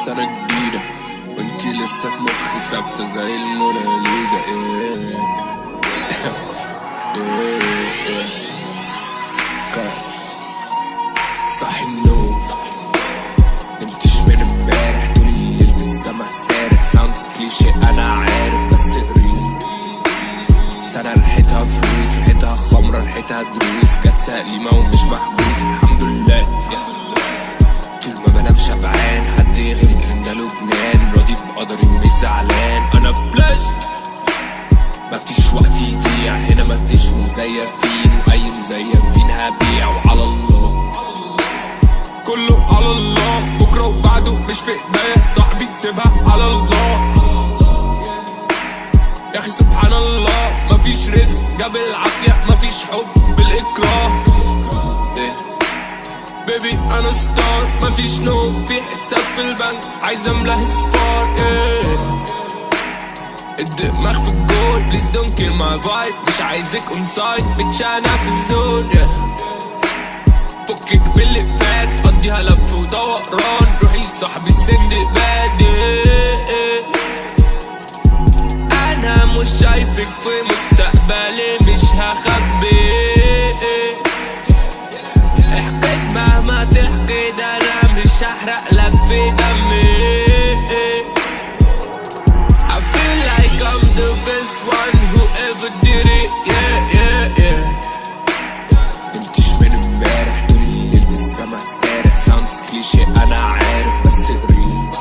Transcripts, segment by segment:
سنة جديدة وانتي لسه في مخي ثابتة زي الموناليزا. صاحي النوم نمتش من امبارح طول الليل في السما سارح. ساوندز كليشيه انا عارف بس قريب. سنة ريحتها فلوس ريحتها خمرة ريحتها دروس. جت سليمة ومش محبوس الحمد لله. طول ما بنام شبعان حد غيري كان جاله جنان. راضي بقدري ومش زعلان انا بلشت. مفيش وقت يضيع هنا مفيش مزيفين واي مزيفين هبيع. وعلى الله كله على الله. بكرة وبعده مش في ايديا صاحبي سيبها على الله. يا اخي سبحان الله مفيش رزق جاب العافية مفيش حب بالاكراه. بيبي انا ستار مفيش نوم في حساب في البنك عايز املاه صفار. الدماغ في الجول بليز دونت كيل ماي فايب. مش عايزك اون سايد متشانة في الزون. فكك باللي فات قضيها لف ودوران. روحي لصاحبي السندباد. انا مش شايفك في مستقبلي مش هخبي. احكيت مهما تحكي ده انا مش هحرق لك في دمي. I feel like I'm the best one who ever did it. نمتش من امبارح طول الليل في السما سارح. ساوندز كليشيه انا عارف بس قريب.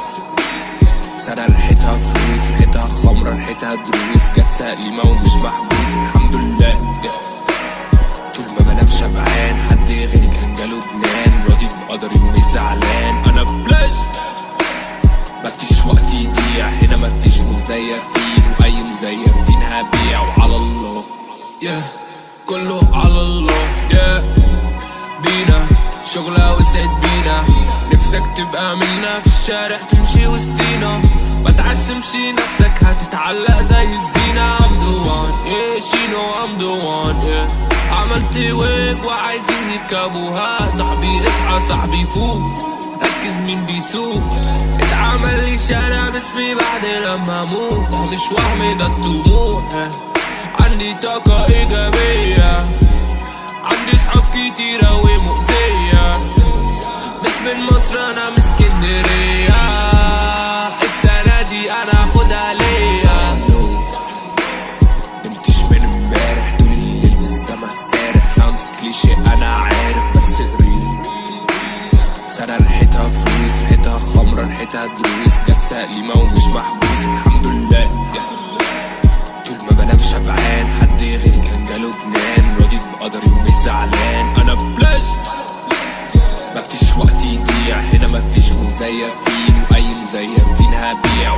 سنة ريحتها فلوس ريحتها خمرة ريحتها دروس. جت سليمة ومش محبوس الحمد لله. طول ما بنام شبعان حد غيري كان جاله جنان. راضي بقدري ومش زعلان انا بلشت. مفيش وقت يضيع هنا مفيش مزيفين واي مزيفين هبيع. وعلى الله كله على الله. بينا شغلة وسعد بينا. نفسك تبقى منا في الشارع تمشي وسطينا. ما تعشمش نفسك هتتعلق زي الزينة. I'm the one she know I'm the one عملت ويف وعايزين يركبوها. صاحبي اصحى صاحبي فوق ركز مين بيسوق. اتعمل لي شارع باسمي بعد لما اموت. مش وهمي ده الطموح. عندي طاقة ايجابية عندي صحاب كتيرة ومؤذية. مش من مصر انا من اسكندرية. السنة دي انا هاخدها ليا. نمتش من امبارح طول الليل في السما سارح. ساوندز كليشيه انا عارف بس قريب. سنة ريحتها فلوس ريحتها خمرة ريحتها دروس. جت سليمة ومش محبوس الحمد لله. طول ما بنام شبعان حد غيري كان جاله جنان. راضي بقدري ومش زعلان انا بلشت. مفيش وقت يضيع هنا مفيش مزيفين واي مزيفين هبيع.